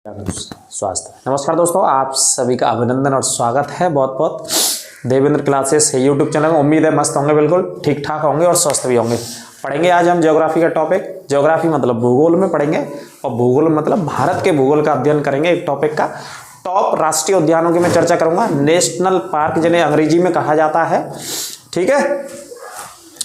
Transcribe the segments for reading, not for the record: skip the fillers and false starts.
स्वास्थ्य। नमस्कार दोस्तों, आप सभी का अभिनंदन और स्वागत है बहुत बहुत देवेंद्र क्लासेस है यूट्यूब चैनल में। उम्मीद है मस्त होंगे, बिल्कुल ठीक ठाक होंगे और स्वस्थ भी होंगे। पढ़ेंगे आज हम ज्योग्राफी का टॉपिक। ज्योग्राफी मतलब भूगोल में पढ़ेंगे और भूगोल मतलब भारत के भूगोल का अध्ययन करेंगे। एक टॉपिक का टॉप राष्ट्रीय उद्यानों की मैं चर्चा करूंगा। नेशनल पार्क जिन्हें अंग्रेजी में कहा जाता है, ठीक है।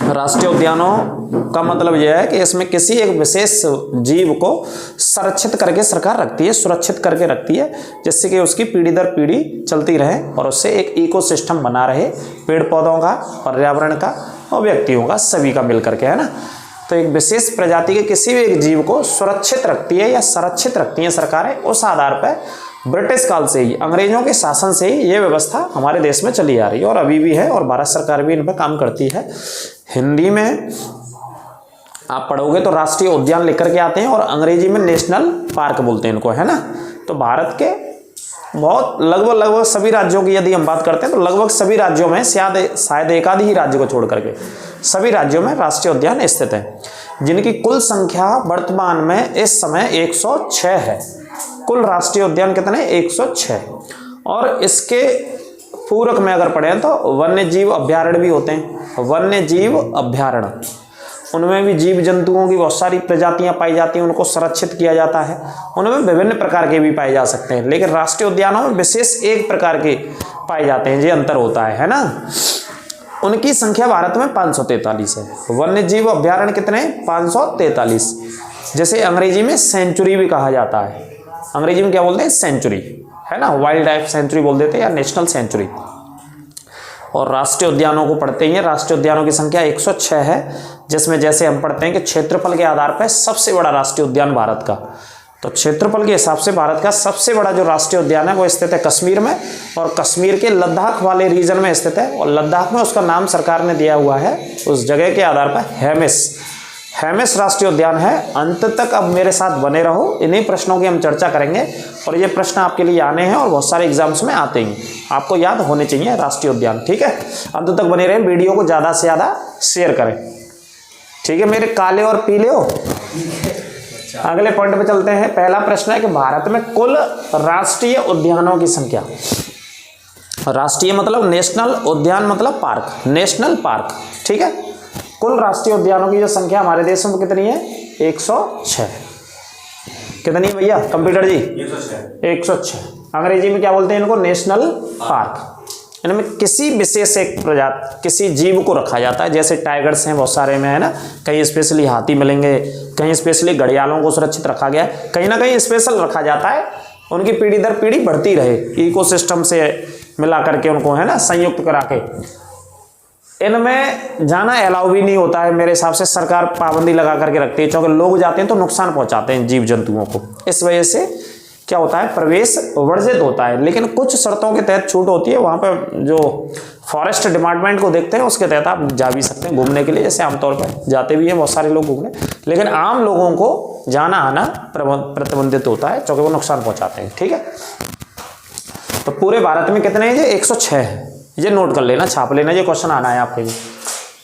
राष्ट्रीय उद्यानों का मतलब यह है कि इसमें किसी एक विशेष जीव को संरक्षित करके सरकार रखती है, सुरक्षित करके रखती है, जिससे कि उसकी पीढ़ी दर पीढ़ी चलती रहे और उससे एक इकोसिस्टम बना रहे, पेड़ पौधों का, पर्यावरण का और व्यक्तियों का, सभी का मिल करके, है ना। तो एक विशेष प्रजाति के किसी भी एक जीव को सुरक्षित रखती है या संरक्षित रखती है सरकारें। उस आधार पर ब्रिटिश काल से ही, अंग्रेजों के शासन से ही ये व्यवस्था हमारे देश में चली आ रही है और अभी भी है और भारत सरकार भी इन पर काम करती है। हिंदी में आप पढ़ोगे तो राष्ट्रीय उद्यान लिख करके आते हैं और अंग्रेजी में नेशनल पार्क बोलते हैं इनको, है ना। तो भारत के बहुत लगभग सभी राज्यों की यदि हम बात करते हैं तो लगभग सभी राज्यों में, शायद एक आध ही राज्य को छोड़ करके सभी राज्यों में राष्ट्रीय उद्यान स्थित है, जिनकी कुल संख्या वर्तमान में इस समय 106 है। कुल राष्ट्रीय उद्यान कितने? 106। और इसके पूरक में अगर पढ़ें तो वन्य जीव अभ्यारण्य भी होते हैं। वन्य जीव अभ्यारण्य, उनमें भी जीव जंतुओं की बहुत सारी प्रजातियां पाई जाती हैं, उनको संरक्षित किया जाता है। उनमें विभिन्न प्रकार के भी पाए जा सकते हैं, लेकिन राष्ट्रीय उद्यानों में विशेष एक प्रकार के पाए जाते हैं, ये अंतर होता है ना। उनकी संख्या भारत में 543 है। वन्य जीव अभ्यारण्य कितने? 543। जैसे अंग्रेजी में सेंचुरी भी कहा जाता है। अंग्रेजी में क्या बोलते हैं? सेंचुरी, है ना। वाइल्ड लाइफ सेंचुरी बोल देते हैं या नेशनल सेंचुरी। और राष्ट्रीय उद्यानों को पढ़ते ही हैं। राष्ट्रीय उद्यानों की संख्या 106 है, जिसमें जैसे हम पढ़ते हैं कि क्षेत्रफल के आधार पर सबसे बड़ा राष्ट्रीय उद्यान भारत का, तो क्षेत्रफल के हिसाब से भारत का सबसे बड़ा जो राष्ट्रीय उद्यान है वो स्थित है कश्मीर में, और कश्मीर के लद्दाख वाले रीजन में स्थित है। और लद्दाख में उसका नाम सरकार ने दिया हुआ है उस जगह के आधार पर हेमिस राष्ट्रीय उद्यान है। अंत तक अब मेरे साथ बने रहो, इन्हीं प्रश्नों की हम चर्चा करेंगे और ये प्रश्न आपके लिए आने हैं और बहुत सारे एग्जाम्स में आते हैं, आपको याद होने चाहिए राष्ट्रीय उद्यान, ठीक है। अंत तक बने रहें, वीडियो को ज़्यादा से ज़्यादा शेयर करें, ठीक है मेरे काले और पीले हो। अगले पॉइंट पे चलते हैं। पहला प्रश्न है कि भारत में कुल राष्ट्रीय उद्यानों की संख्या। राष्ट्रीय मतलब नेशनल, उद्यान मतलब पार्क, नेशनल पार्क, ठीक है। कुल राष्ट्रीय उद्यानों की जो संख्या हमारे देश में कितनी है? 106। कितनी है भैया कंप्यूटर जी? 106। अंग्रेजी में क्या बोलते हैं इनको? National park. इनमें किसी विशेष एक प्रजाति, किसी जीव को रखा जाता है। जैसे टाइगर्स हैं बहुत सारे में, है ना। कहीं स्पेशली हाथी मिलेंगे, कहीं स्पेशली घड़ियालों को सुरक्षित रखा गया है, कहीं ना कहीं स्पेशल रखा जाता है, उनकी पीढ़ी दर पीढ़ी बढ़ती रहे, इकोसिस्टम से मिला करके उनको, है ना, संयुक्त करा के। इनमें जाना अलाउ भी नहीं होता है, मेरे हिसाब से सरकार पाबंदी लगा करके रखती है, क्योंकि लोग जाते हैं तो नुकसान पहुंचाते हैं जीव जंतुओं को। इस वजह से क्या होता है, प्रवेश वर्जित होता है। लेकिन कुछ शर्तों के तहत छूट होती है। वहाँ पर जो फॉरेस्ट डिपार्टमेंट को देखते हैं उसके तहत आप जा भी सकते हैं घूमने के लिए, जैसे आमतौर पर जाते भी हैं बहुत सारे लोग घूमने। लेकिन आम लोगों को जाना आना प्रतिबंधित होता है, क्योंकि वो नुकसान पहुँचाते हैं, ठीक है। तो पूरे भारत में कितने हैं? ये 106 है, ये नोट कर लेना, छाप लेना, ये क्वेश्चन आना है आपके लिए।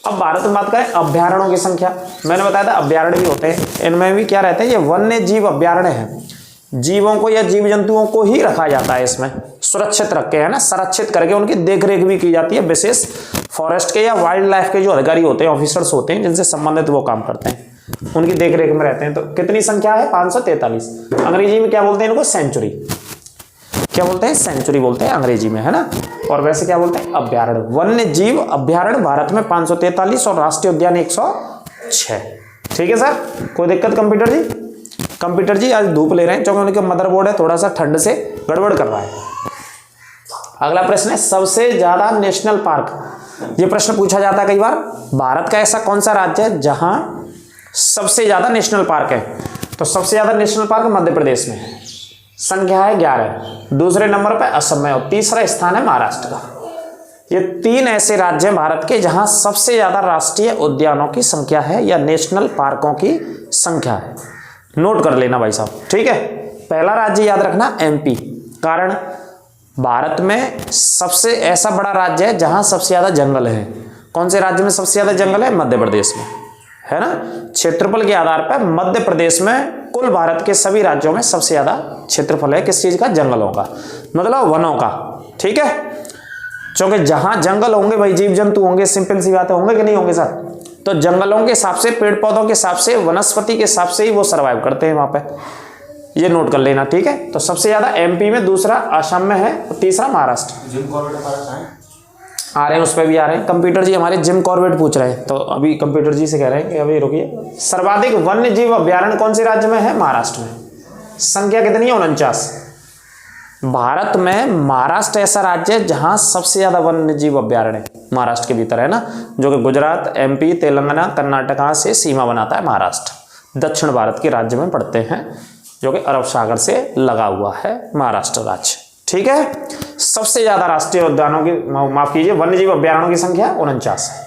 अब भारत में बात करें अभ्यारण्यों की संख्या। मैंने बताया था अभ्यारण्य भी होते हैं, इनमें भी क्या रहते हैं? ये वन्य जीव अभ्यारण्य है। जीवों को या जीव जंतुओं को ही रखा जाता है इसमें, सुरक्षित रख के, है ना, संरक्षित करके उनकी देखरेख भी की जाती है। विशेष फॉरेस्ट के या वाइल्ड लाइफ के जो अधिकारी होते हैं, ऑफिसर्स होते हैं, जिनसे संबंधित वो काम करते हैं, उनकी देखरेख में रहते हैं। तो कितनी संख्या है? 543। अंग्रेजी में क्या बोलते हैं इनको? सेंचुरी। क्या बोलते हैं? सेंचुरी बोलते हैं अंग्रेजी में, है ना। और वैसे क्या बोलते हैं? अभ्यारण्य। वन्य जीव अभ्यारण्य भारत में 543 और राष्ट्रीय उद्यान 106, ठीक है सर। कोई दिक्कत कंप्यूटर जी? कंप्यूटर जी आज धूप ले रहे हैं क्योंकि उनके मदरबोर्ड है थोड़ा सा ठंड से गड़बड़ कर रहा है। अगला प्रश्न है सबसे ज्यादा नेशनल पार्क। ये प्रश्न पूछा जाता है कई बार। भारत का ऐसा कौन सा राज्य है जहां सबसे ज्यादा नेशनल पार्क है? तो सबसे ज्यादा नेशनल पार्क मध्य प्रदेश में है, संख्या है 11। दूसरे नंबर पर असम में और तीसरा स्थान है महाराष्ट्र का। ये 3 ऐसे राज्य हैं भारत के जहां सबसे ज्यादा राष्ट्रीय उद्यानों की संख्या है या नेशनल पार्कों की संख्या है। नोट कर लेना भाई साहब, ठीक है। पहला राज्य याद रखना एमपी, कारण भारत में सबसे ऐसा बड़ा राज्य है जहां सबसे ज्यादा जंगल है। कौन से राज्य में सबसे ज्यादा जंगल है? मध्य प्रदेश में, है ना। क्षेत्रफल के आधार पर मध्य प्रदेश में कुल भारत के सभी राज्यों में सबसे ज्यादा क्षेत्रफल है किस चीज का? जंगलों का, मतलब वनों का। ठीक है, क्योंकि जहां जंगल होंगे भाई जीव जंतु होंगे, सिंपल सी बात है, होंगे कि नहीं होंगे सर? तो जंगलों के हिसाब से, पेड़ पौधों के हिसाब से, वनस्पति के हिसाब से ही वो सर्वाइव करते हैं वहां पे, ये नोट कर लेना। ठीक है, तो सबसे ज्यादा एमपी में, दूसरा असम में है और तीसरा महाराष्ट्र। आ रहे हैं, उस पर भी आ रहे हैं। कंप्यूटर जी हमारे जिम कॉर्बेट पूछ रहे हैं, तो अभी कंप्यूटर जी से कह रहे हैं कि अभी रुकिए। सर्वाधिक वन्य जीव अभ्यारण्य कौन से राज्य में है? महाराष्ट्र में। संख्या कितनी है? 49। भारत में महाराष्ट्र ऐसा राज्य है जहां सबसे ज्यादा वन्य जीव अभ्यारण्य महाराष्ट्र के भीतर है ना, जो कि गुजरात, एमपी, तेलंगाना, कर्नाटका से सीमा बनाता है महाराष्ट्र। दक्षिण भारत के राज्य में पड़ते हैं, जो कि अरब सागर से लगा हुआ है महाराष्ट्र राज्य। ठीक है, सबसे ज्यादा राष्ट्रीय उद्यानों की, माफ कीजिए, वन्यजीव अभ्यारण्यों की संख्या 49 है।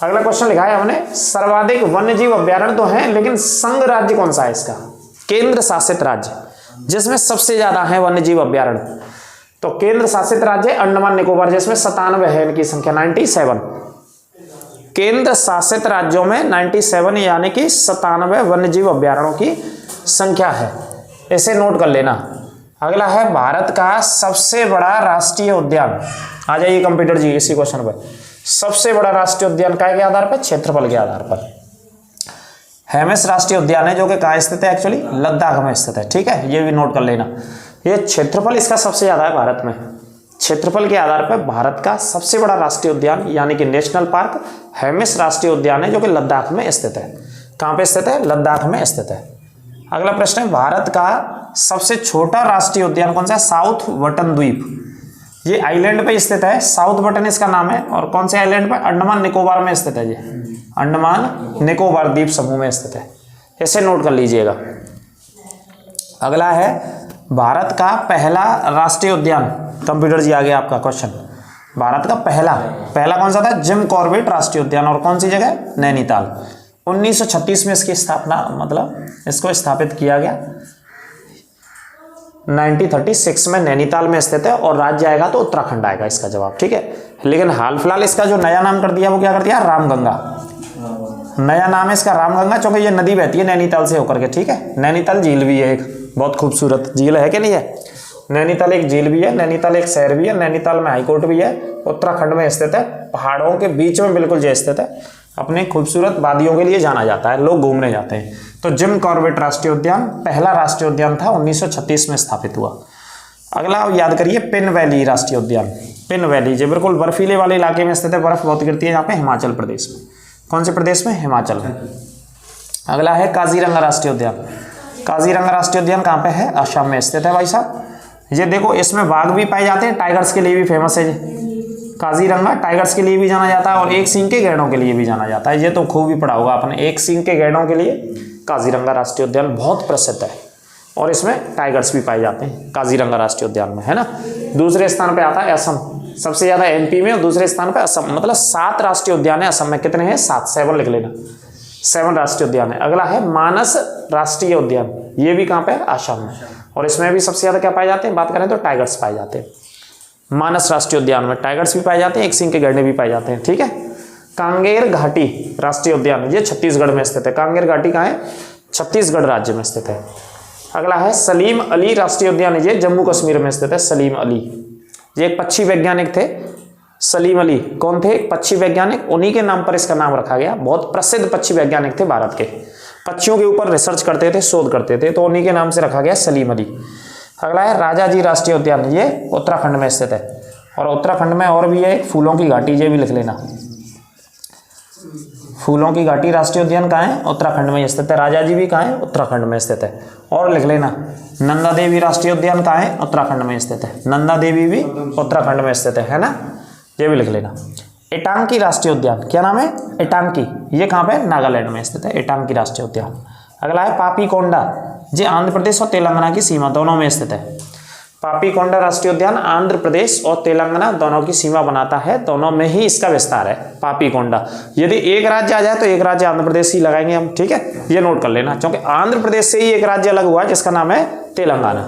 अगला क्वेश्चन लिखा है हमने, सर्वाधिक वन्यजीव अभ्यारण्य तो है, लेकिन संघ राज्य कौन सा है इसका? केंद्र शासित राज्य जिसमें सबसे ज्यादा है वन्यजीव अभ्यारण्य, तो केंद्र शासित राज्य अंडमान निकोबार, जिसमें 97 है इनकी संख्या, 97। केंद्र शासित राज्यों में 97 यानी कि 97 वन्यजीव अभ्यारण्यों की संख्या है, इसे नोट कर लेना। अगला है भारत का सबसे बड़ा राष्ट्रीय उद्यान। आ जाइए कंप्यूटर जी इसी क्वेश्चन पर। सबसे बड़ा राष्ट्रीय उद्यान काय के आधार पर? क्षेत्रफल के आधार पर। हेमिस राष्ट्रीय उद्यान है, जो कि कहाँ स्थित है? एक्चुअली लद्दाख में स्थित है। ठीक है, ये भी नोट कर लेना। ये क्षेत्रफल इसका सबसे ज्यादा है भारत में। क्षेत्रफल के आधार पर भारत का सबसे बड़ा राष्ट्रीय उद्यान यानी कि नेशनल पार्क हेमिस राष्ट्रीय उद्यान है, जो कि लद्दाख में स्थित है। कहाँ पे स्थित है? लद्दाख में स्थित है। अगला प्रश्न है, भारत का सबसे छोटा राष्ट्रीय उद्यान कौन सा है? साउथ बटन द्वीप, ये आइलैंड पे स्थित है। साउथ बटन इसका नाम है, और कौन से आइलैंड पे? अंडमान निकोबार में स्थित है। ये अंडमान निकोबार द्वीप समूह में स्थित है, इसे नोट कर लीजिएगा। अगला है भारत का पहला राष्ट्रीय उद्यान। कंप्यूटर जी आ गया आपका क्वेश्चन। भारत का पहला कौन सा था? जिम कॉर्बेट राष्ट्रीय उद्यान, और कौन सी जगह? नैनीताल। 1936 में इसकी स्थापना, मतलब इसको स्थापित किया गया 1936 में, नैनीताल में स्थित है, और राज्य आएगा तो उत्तराखंड आएगा इसका जवाब। ठीक है, लेकिन हाल फिलहाल इसका जो नया नाम कर दिया वो क्या कर दिया? रामगंगा। नया नाम है इसका रामगंगा, क्योंकि ये नदी बहती है नैनीताल से होकर के। ठीक है, नैनीताल झील भी है, एक बहुत खूबसूरत झील है कि नहीं है? नैनीताल एक झील भी है, नैनीताल एक शहर भी है, नैनीताल में हाईकोर्ट भी है, उत्तराखंड में स्थित है, पहाड़ों के बीच में बिल्कुल जो स्थित है, अपने खूबसूरत वादियों के लिए जाना जाता है, लोग घूमने जाते हैं। तो जिम कॉर्बेट राष्ट्रीय उद्यान पहला राष्ट्रीय उद्यान था, 1936 में स्थापित हुआ। अगला याद करिए, पिन वैली राष्ट्रीय उद्यान। पिन वैली जो बिल्कुल बर्फीले वाले इलाके में स्थित है, बर्फ बहुत गिरती है यहाँ पे, हिमाचल प्रदेश में। कौन से प्रदेश में? हिमाचल में। अगला है काजीरंगा राष्ट्रीय उद्यान। काजीरंगा राष्ट्रीय उद्यान कहाँ पे है? असम में स्थित है भाई साहब। ये देखो, इसमें बाघ भी पाए जाते हैं, टाइगर्स के लिए भी फेमस है। काजीरंगा टाइगर्स के लिए भी जाना जाता है, और एक सींग के गैंडों के लिए भी जाना जाता है। ये तो खूब ही पढ़ा होगा आपने, एक सींग के गैंडों के लिए काजीरंगा राष्ट्रीय उद्यान बहुत प्रसिद्ध है, और इसमें टाइगर्स भी पाए जाते हैं काजीरंगा राष्ट्रीय उद्यान में, है ना। दूसरे स्थान पे आता है असम, सबसे ज्यादा एमपी में, और दूसरे स्थान पे असम। मतलब 7 राष्ट्रीय उद्यान है असम में। कितने हैं? 7, 7 लिख लेना, 7 राष्ट्रीय उद्यान है। अगला है मानस राष्ट्रीय उद्यान, ये भी कहाँ पे है? असम में, और इसमें भी सबसे ज्यादा क्या पाए जाते हैं? बात करें तो टाइगर्स पाए जाते हैं। मानस राष्ट्रीय उद्यान में टाइगर्स भी पाए जाते हैं, एक सींग के गैंडे भी पाए जाते हैं। ठीक है, कांगेर घाटी राष्ट्रीय उद्यान, ये छत्तीसगढ़ में स्थित है। कांगेर घाटी कहाँ है? छत्तीसगढ़ राज्य में स्थित है। अगला है सलीम अली राष्ट्रीय उद्यान, ये जम्मू कश्मीर में स्थित है। सलीम अली, ये एक पक्षी वैज्ञानिक थे। सलीम अली कौन थे? पक्षी वैज्ञानिक, उन्हीं के नाम पर इसका नाम रखा गया। बहुत प्रसिद्ध पक्षी वैज्ञानिक थे भारत के, पक्षियों के ऊपर रिसर्च करते थे, शोध करते थे, तो उन्हीं के नाम से रखा गया सलीम अली। अगला है राजाजी राष्ट्रीय उद्यान, ये उत्तराखंड में स्थित है, और उत्तराखंड में और भी है एक फूलों की घाटी, ये भी लिख लेना। फूलों की घाटी राष्ट्रीय उद्यान कहाँ है? उत्तराखंड में स्थित है। राजाजी भी कहाँ है? उत्तराखंड में स्थित है। और लिख लेना, नंदा देवी राष्ट्रीय उद्यान कहाँ है? उत्तराखंड में स्थित है। नंदा देवी भी उत्तराखंड में स्थित है ना, ये भी लिख लेना। एटांकी राष्ट्रीय उद्यान, क्या नाम है? एटांकी, ये कहाँ पे? नागालैंड में स्थित है, एटांकी राष्ट्रीय उद्यान। अगला है पापीकोंडा, ये आंध्र प्रदेश और तेलंगाना की सीमा दोनों में स्थित है। पापीकोंडा राष्ट्रीय उद्यान आंध्र प्रदेश और तेलंगाना दोनों की सीमा बनाता है, दोनों में ही इसका विस्तार है पापीकोंडा। यदि एक राज्य आ जाए तो एक राज्य आंध्र प्रदेश ही लगाएंगे हम, ठीक है, ये नोट कर लेना, क्योंकि आंध्र प्रदेश से ही एक राज्य अलग हुआ जिसका नाम है तेलंगाना।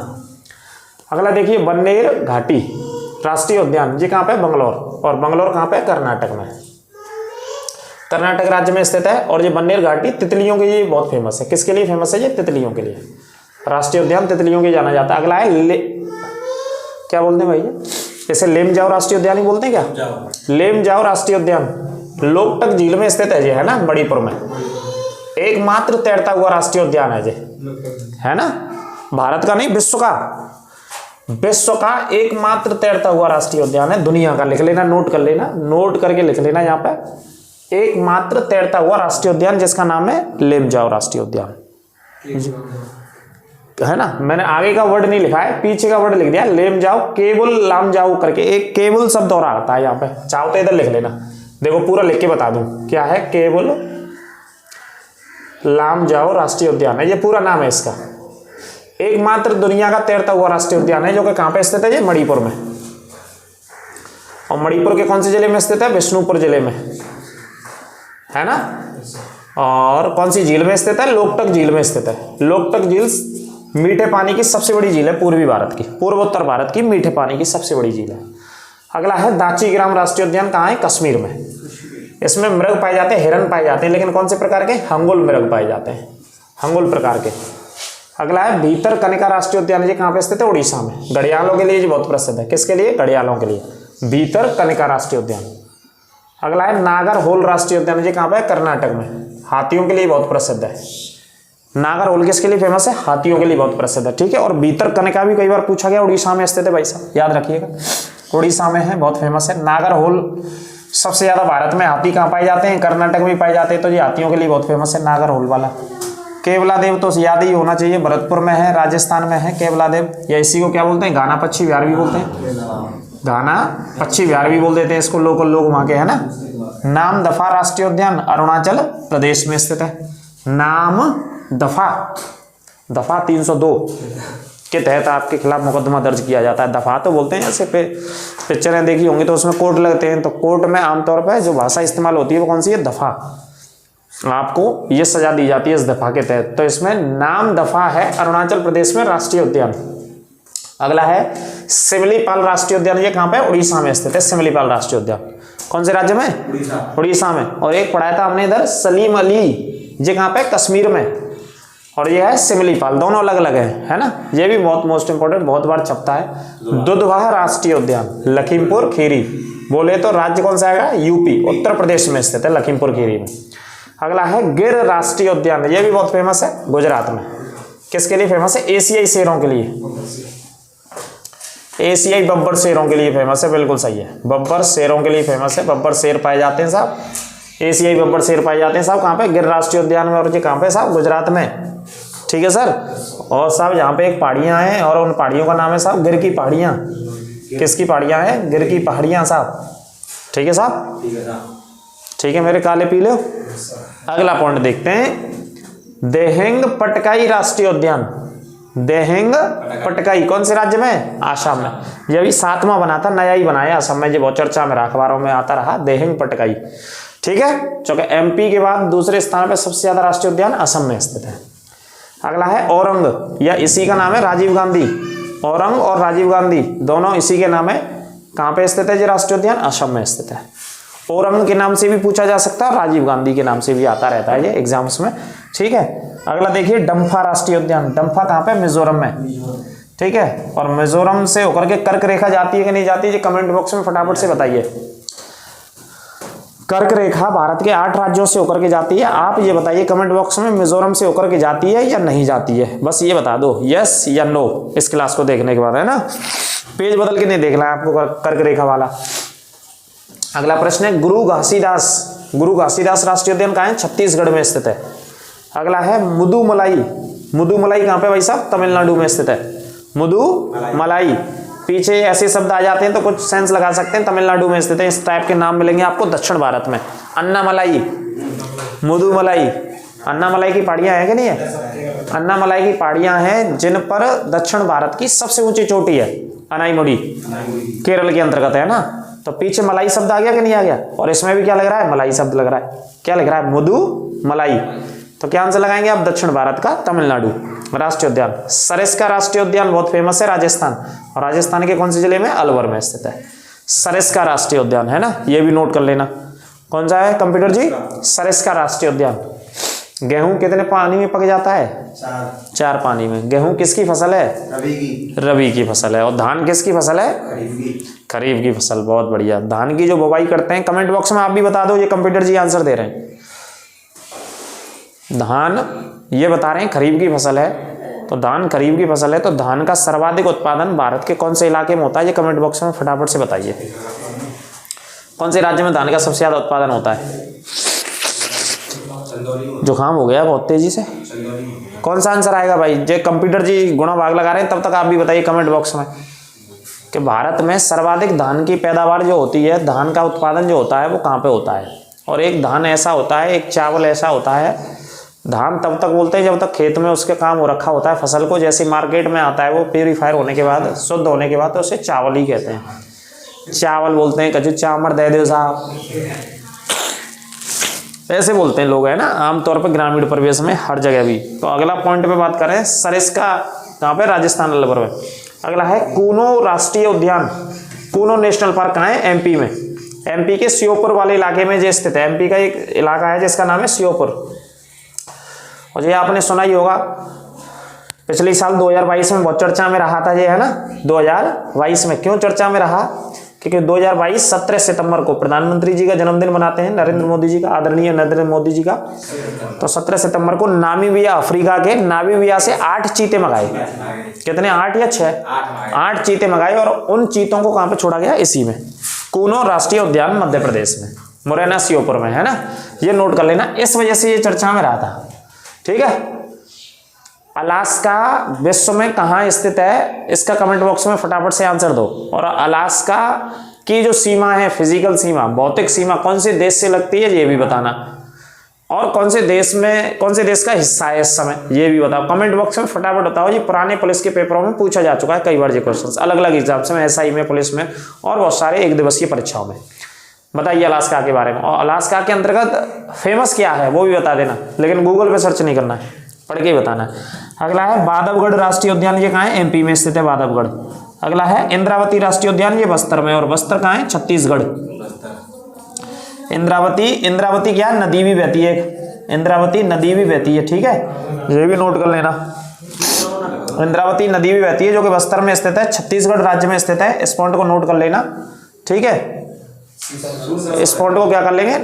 अगला देखिए बन्नेर घाटी राष्ट्रीय उद्यान, ये कहाँ पे? बंगलौर, और बंगलौर कहाँ पे? कर्नाटक में। कर्नाटक राज्य में स्थित है। और ये बन्नेर घाटी तितलियों के लिए बहुत फेमस है। किसके लिए फेमस है ये? तितलियों के लिए। राष्ट्रीय उद्यान तितलियों के जाना जाता है। अगला है क्या बोलते हैं भैया? जैसे लेमजाओ राष्ट्रीय उद्यान ही बोलते हैं क्या? लेमजाओ राष्ट्रीय उद्यान लोकटक झील में स्थित है ये, है ना, मणिपुर में। एकमात्र तैरता हुआ राष्ट्रीय उद्यान है ये, है ना, भारत का नहीं विश्व का, विश्व का एकमात्र तैरता हुआ राष्ट्रीय उद्यान है दुनिया का। लिख लेना, नोट कर लेना, नोट करके लिख लेना यहाँ पे, एकमात्र तैरता हुआ राष्ट्रीय उद्यान जिसका नाम है लेमजाओ राष्ट्रीय उद्यान, है ना। मैंने आगे का वर्ड नहीं लिखा है, पीछे का वर्ड लिख दिया, लेमजाओ केवल लामजाओ करके एक केवल शब्द और आता है यहाँ पे। चाहो तो इधर लिख लेना, देखो पूरा लिख के बता दूं क्या है। केवल लामजाओ राष्ट्रीय उद्यान है, ये पूरा नाम है इसका। एकमात्र दुनिया का तैरता हुआ राष्ट्रीय उद्यान है जो कि कहां पे स्थित है? ये मणिपुर में। और मणिपुर के कौन से जिले में स्थित है? बिष्णुपुर जिले में, है ना। और कौन सी झील में स्थित है? लोकटक झील में स्थित है। लोकटक झील मीठे पानी की सबसे बड़ी झील है पूर्वी भारत की, पूर्वोत्तर भारत की मीठे पानी की सबसे बड़ी झील है। अगला है दाचीग्राम राष्ट्रीय उद्यान, कहाँ है? कश्मीर में। इसमें मृग पाए जाते हैं, हिरन पाए जाते हैं, लेकिन कौन से प्रकार के? हंगुल मृग पाए जाते हैं, हंगुल प्रकार के। अगला है भीतर कनिका राष्ट्रीय उद्यान, ये कहाँ पे स्थित है? उड़ीसा में। घड़ियालों के लिए ये बहुत प्रसिद्ध है। किसके लिए? घड़ियालों के लिए। भीतर कनिका राष्ट्रीय उद्यान। अगला है नागरहोल राष्ट्रीय उद्यान, ये कहाँ पे है? कर्नाटक में। हाथियों के लिए बहुत प्रसिद्ध है। नागरहोल किसके लिए फेमस है? हाथियों के लिए बहुत प्रसिद्ध है, ठीक है। और भीतर कनिका भी कई बार पूछा गया, उड़ीसा में स्थित है भाई साहब, याद रखिएगा, उड़ीसा में है, बहुत फेमस है। नागरहोल सबसे ज्यादा भारत में हाथी कहाँ पाए जाते हैं? कर्नाटक में पाए जाते हैं, तो ये हाथियों के लिए बहुत फेमस है नागरहोल वाला। केवलादेव तो याद ही होना चाहिए, भरतपुर में है, राजस्थान में है केवलादेव। या इसी को क्या बोलते हैं? घाना पक्षी विहार भी बोलते हैं, घाना पक्षी विहार भी बोल देते हैं इसको लोकल लोग वहां के, है ना। नाम दफा राष्ट्रीय उद्यान अरुणाचल प्रदेश में स्थित है। नाम दफा, दफा 302 के तहत आपके खिलाफ मुकदमा दर्ज किया जाता है। दफा तो बोलते हैं, ऐसे पिक्चरें देखी होंगी तो उसमें कोर्ट लगते हैं, तो कोर्ट में आमतौर पर जो भाषा इस्तेमाल होती है वो कौन सी है? दफा। आपको ये सजा दी जाती है इस दफा के तहत। तो इसमें नाम दफा है अरुणाचल प्रदेश में राष्ट्रीय उद्यान। अगला है सिमलीपाल राष्ट्रीय उद्यान, ये कहाँ पे? उड़ीसा में स्थित है सिमलीपाल राष्ट्रीय उद्यान। कौन से राज्य में? उड़ीसा में। और एक पढ़ाया था हमने इधर सलीम अली, ये कहाँ पे? कश्मीर में। और ये है सिमलीपाल, दोनों अलग अलग है ना। ये भी बहुत मोस्ट इंपोर्टेंट, बहुत बार छपता है। दुधवा राष्ट्रीय उद्यान लखीमपुर खीरी, बोले तो राज्य कौन सा आएगा? यूपी, उत्तर प्रदेश में स्थित है लखीमपुर खीरी में। अगला है गिर राष्ट्रीय उद्यान, ये भी बहुत फेमस है गुजरात में। किसके लिए फेमस है? एशियाई शेरों के लिए, एशियाई बब्बर शेरों के लिए फेमस है, बिल्कुल सही है। बब्बर शेरों के लिए फेमस है, बब्बर शेर पाए जाते हैं साहब, एशियाई बब्बर शेर पाए जाते हैं साहब। कहाँ पे? गिर राष्ट्रीय उद्यान में। और ये कहाँ पे साहब? गुजरात में, ठीक है सर। और साहब यहाँ पे एक पहाड़ियाँ हैं और उन पहाड़ियों का नाम है साहब गिर की पहाड़ियाँ। किसकी पहाड़ियाँ हैं? गिर की पहाड़ियाँ साहब, ठीक है साहब, ठीक है मेरे काले पीले। अगला पॉइंट देखते हैं, देहेंग पटकाई राष्ट्रीय उद्यान। देहेंग पटकाई कौन से राज्य में? आसाम में। ये भी 7वां बना था, नया ही बनाया असम में, ये बहुत चर्चा में रहा, अखबारों में आता रहा। देहेंग पटकाई, ठीक है। चूंकि एमपी के बाद दूसरे स्थान पर सबसे ज्यादा राष्ट्रीय उद्यान असम में स्थित है। अगला है औरंग, या इसी का नाम है राजीव गांधी। औरंग और राजीव गांधी दोनों इसी के नाम है। कहाँ पे स्थित है ये राष्ट्रीय उद्यान? असम में स्थित है। औरंग के नाम से भी पूछा जा सकता है, राजीव गांधी के नाम से भी आता रहता है ये एग्जाम्स में, ठीक है। अगला देखिए डम्फा राष्ट्रीय उद्यान। डम्फा कहाँ पे? मिजोरम में, ठीक है। और मिजोरम से होकर के कर्क रेखा जाती है कि नहीं जाती है? कमेंट बॉक्स में फटाफट से बताइए। कर्क रेखा भारत के 8 राज्यों से होकर के जाती है। आप ये बताइए कमेंट बॉक्स में, मिजोरम से होकर के जाती है या नहीं जाती है? बस ये बता दो, यस या नो, इस क्लास को देखने के बाद, है ना। पेज बदल के नहीं देखना है आपको कर्क रेखा वाला। अगला प्रश्न है गुरु घासीदास। गुरु घासीदास राष्ट्रीय उद्यान कहाँ है? छत्तीसगढ़ में स्थित है। अगला है मुदुमलाई। मुदुमलाई कहाँ पे भाई साहब? तमिलनाडु में स्थित है। मुदुमलाई, पीछे ऐसे शब्द आ जाते हैं तो कुछ सेंस लगा सकते हैं, तमिलनाडु में स्थित है। इस टाइप के नाम मिलेंगे आपको दक्षिण भारत में। अन्नामलाई, मुदुमलाई, अन्नामलाई की पहाड़ियां हैं कि नहीं है? अन्नामलाई की पहाड़ियां हैं जिन पर दक्षिण भारत की सबसे ऊंची चोटी है, अनाईमुडी, केरल के अंतर्गत है ना। तो पीछे मलाई शब्द आ गया कि नहीं आ गया? और इसमें भी क्या लग रहा है? मलाई शब्द लग रहा है। क्या लग रहा है? मुदुमलाई। तो क्या आंसर लगाएंगे आप? दक्षिण भारत का तमिलनाडु राष्ट्रीय उद्यान। सरिस्का राष्ट्रीय उद्यान बहुत फेमस है राजस्थान, और राजस्थान के कौन से जिले में? अलवर में स्थित है सरिस्का राष्ट्रीय उद्यान, है ना। ये भी नोट कर लेना। कौन सा है कंप्यूटर जी? सरिस्का राष्ट्रीय उद्यान। गेहूं कितने पानी में पक जाता है? 4 पानी में। गेहूं किसकी फसल है? रबी की फसल है। और धान किसकी फसल है? खरीफ की फसल। बहुत बढ़िया। धान की जो बुवाई करते हैं, कमेंट बॉक्स में आप भी बता दो, ये कंप्यूटर जी आंसर दे रहे हैं। धान ये बता रहे हैं खरीफ की फसल है, तो धान खरीफ की फसल है, तो धान का सर्वाधिक उत्पादन भारत के कौन से इलाके में होता है? ये कमेंट बॉक्स में फटाफट से बताइए। कौन से राज्य में धान का सबसे ज्यादा उत्पादन होता है? जुकाम हो गया बहुत तेजी से। कौन सा आंसर आएगा भाई? जो कंप्यूटर जी गुणा भाग लगा रहे हैं, तब तक आप भी बताइए कमेंट बॉक्स में कि भारत में सर्वाधिक धान की पैदावार जो होती है, धान का उत्पादन जो होता है, वो कहाँ पे होता है? और एक धान ऐसा होता है, एक चावल ऐसा होता है, धान तब तक बोलते हैं जब तक खेत में उसके काम हो रखा होता है फसल को, जैसे मार्केट में आता है वो प्यूरीफायर होने के बाद, शुद्ध होने के बाद, तो उसे चावल ही कहते हैं। चावल बोलते हैं, कजू चावल दे दो साहब, ऐसे बोलते हैं लोग, है ना, आमतौर पर ग्रामीण परिवेश में हर जगह भी। तो अगला पॉइंट पे बात करें, सरिस्का कहाँ पे? राजस्थान नंबर पे। अगला है कूनो राष्ट्रीय उद्यान। कूनो नेशनल पार्क कहाँ है? एमपी में। एमपी के श्योपुर वाले इलाके में जो स्थित है। एमपी का एक इलाका है जिसका नाम है श्योपुर, और ये आपने सुना ही होगा। पिछले साल 2022 में बहुत चर्चा में रहा था ये, है ना। 2022 में क्यों चर्चा में रहा? क्योंकि 2022 17 सितंबर को प्रधानमंत्री जी का जन्मदिन मनाते हैं, नरेंद्र मोदी जी का, आदरणीय नरेंद्र मोदी जी का। तो 17 सितंबर को नामीबिया, अफ्रीका के नामीबिया से 8 चीते मंगाए। कितने? 8 या 6? 8 चीते मंगाए, और उन चीतों को कहां पे छोड़ा गया? इसी में, कूनो राष्ट्रीय उद्यान मध्य प्रदेश में, मुरैना श्योपुर में, है ना। ये नोट कर लेना, इस वजह से ये चर्चा में रहा था। ठीक है। अलास्का विश्व में कहाँ स्थित है? इसका कमेंट बॉक्स में फटाफट से आंसर दो। और अलास्का की जो सीमा है, फिजिकल सीमा, भौतिक सीमा, कौन से देश से लगती है ये भी बताना। और कौन से देश में, कौन से देश का हिस्सा है इस समय, ये भी बताओ। कमेंट बॉक्स में फटाफट बताओ। ये पुराने पुलिस के पेपरों में पूछा जा चुका है कई बार ये क्वेश्चन, अलग अलग एग्जाम्स में, SI में, पुलिस में, और बहुत सारे एक दिवसीय परीक्षाओं में। बताइए अलास्का के बारे में। और अलास्का के अंतर्गत फेमस क्या है वो भी बता देना, लेकिन गूगल पे सर्च नहीं करना है, पढ़ के ही बताना है। अगला है बांधवगढ़ राष्ट्रीय उद्यान। ये कहाँ है? एमपी में स्थित है बांधवगढ़। अगला है इंद्रावती राष्ट्रीय उद्यान। ये बस्तर में, और बस्तर कहाँ है? छत्तीसगढ़। इंद्रावती, इंद्रावती क्या है? नदी भी बहती है, इंद्रावती नदी भी बहती है। ठीक है, ये भी नोट कर लेना। इंद्रावती नदी भी बहती है, जो कि बस्तर में स्थित है, छत्तीसगढ़ राज्य में स्थित है। इस पॉइंट को नोट कर लेना। ठीक है, इस पॉइंट को क्या कर लेंगे?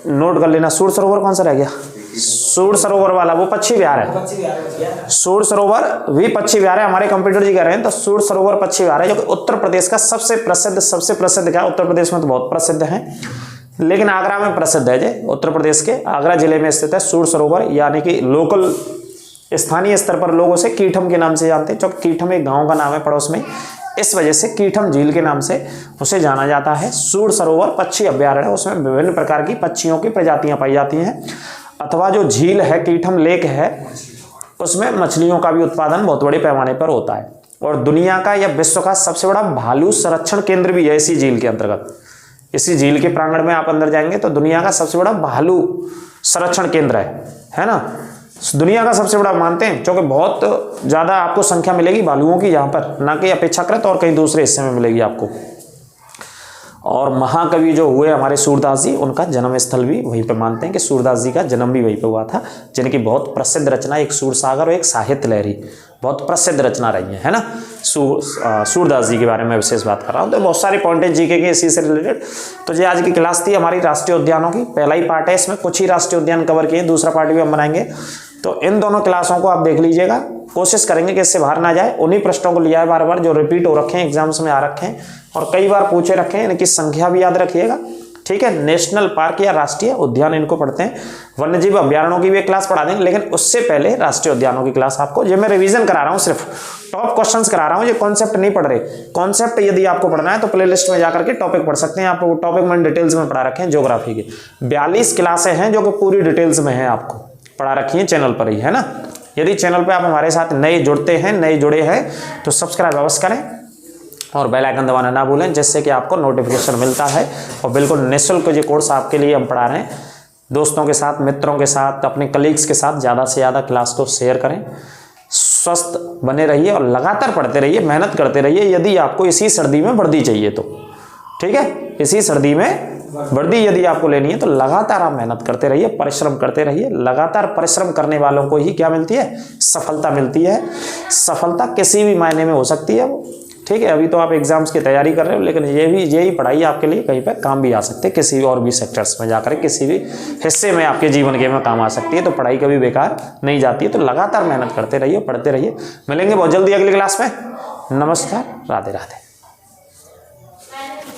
नोट कर लेना। सूर सरोवर कौन सा रह गया? सूर सरोवर वाला, वो पक्षी विहार है। सूर सरोवर भी पक्षी विहार है, हमारे कंप्यूटर जी कह रहे हैं। तो सूर सरोवर पक्षी विहार है, जो कि उत्तर प्रदेश का सबसे प्रसिद्ध क्या? उत्तर प्रदेश में तो बहुत प्रसिद्ध है, लेकिन आगरा में प्रसिद्ध है। जे उत्तर प्रदेश के आगरा जिले में स्थित है सूर सरोवर, यानी कि लोकल स्थानीय स्तर पर लोग उसे कीठम के नाम से जानते हैं, क्योंकि कीठम एक गाँव का नाम है पड़ोस में, इस वजह से कीठम झील के नाम से उसे जाना जाता है। सूर सरोवर पक्षी अभ्यारण्य, उसमें विभिन्न प्रकार की पक्षियों की प्रजातियां पाई जाती हैं। अथवा जो झील है, कीठम लेक है, उसमें मछलियों का भी उत्पादन बहुत बड़े पैमाने पर होता है। और दुनिया का या विश्व का सबसे बड़ा भालू संरक्षण केंद्र भी है इसी झील के अंतर्गत। इसी झील के प्रांगण में आप अंदर जाएंगे तो दुनिया का सबसे बड़ा भालू संरक्षण केंद्र है ना। दुनिया का सबसे बड़ा मानते हैं, क्योंकि बहुत ज्यादा आपको संख्या मिलेगी भालुओं की यहाँ पर, ना कि अपेक्षाकृत और कहीं दूसरे हिस्से में मिलेगी आपको। और महाकवि जो हुए हमारे सूरदास जी, उनका जन्म स्थल भी वहीं पे मानते हैं कि सूरदास जी का जन्म भी वहीं पे हुआ था, जिनकी बहुत प्रसिद्ध रचना एक सूरसागर और एक साहित्य लहरी बहुत प्रसिद्ध रचना रही है ना। सूरदास जी के बारे में विशेष बात कर रहा हूँ। तो बहुत सारे पॉइंट है जीके के इसी से रिलेटेड। तो ये आज की क्लास थी हमारी राष्ट्रीय उद्यानों की। पहला ही पार्ट है, इसमें कुछ ही राष्ट्रीय उद्यान कवर किए, दूसरा पार्ट भी हम बनाएंगे। तो इन दोनों क्लासों को आप देख लीजिएगा, कोशिश करेंगे कि इससे बाहर ना जाए। उन्हीं प्रश्नों को लिया है बार बार, जो रिपीट हो रखे हैं, एग्जाम्स में आ रखे हैं और कई बार पूछे रखे हैं। इनकी संख्या भी याद रखिएगा, ठीक है। नेशनल पार्क या राष्ट्रीय उद्यान इनको पढ़ते हैं। वन्यजीव अभ्यारण्यों की भी एक क्लास पढ़ा देंगे, लेकिन उससे पहले राष्ट्रीय उद्यानों की क्लास आपको, ये मैं रिवीजन करा रहा हूँ, सिर्फ टॉप क्वेश्चंस करा रहा हूँ, ये कॉन्सेप्ट नहीं पढ़ रहे। कॉन्सेप्ट यदि आपको पढ़ना है तो प्लेलिस्ट में जाकर के टॉपिक पढ़ सकते हैं। आपको टॉपिक मैंने डिटेल्स में पढ़ा रखे हैं। ज्योग्राफी की 42 क्लासें हैं जो कि पूरी डिटेल्स में है, आपको पढ़ा रखी है चैनल पर ही, है ना। यदि चैनल पर आप हमारे साथ नए जुड़े हैं तो सब्सक्राइब अवश्य करें और बेल आइकन दबाना ना भूलें, जिससे कि आपको नोटिफिकेशन मिलता है। और बिल्कुल निःशुल्क ये कोर्स आपके लिए हम पढ़ा रहे हैं। दोस्तों के साथ, मित्रों के साथ, अपने कलीग्स के साथ ज़्यादा से ज़्यादा क्लास को शेयर करें। स्वस्थ बने रहिए और लगातार पढ़ते रहिए, मेहनत करते रहिए। यदि आपको इसी सर्दी में वर्दी चाहिए तो, ठीक है, इसी सर्दी में वर्दी यदि आपको लेनी है तो लगातार आप मेहनत करते रहिए, परिश्रम करते रहिए। लगातार परिश्रम करने वालों को ही क्या मिलती है? सफलता मिलती है। सफलता किसी भी मायने में हो सकती है वो, ठीक है। अभी तो आप एग्जाम्स की तैयारी कर रहे हो, लेकिन यही पढ़ाई आपके लिए कहीं पे काम भी आ सकती है, किसी और भी सेक्टर्स में जाकर, किसी भी हिस्से में आपके जीवन के में काम आ सकती है। तो पढ़ाई कभी बेकार नहीं जाती है। तो लगातार मेहनत करते रहिए, पढ़ते रहिए। मिलेंगे बहुत जल्दी अगली क्लास में। नमस्कार, राधे राधे।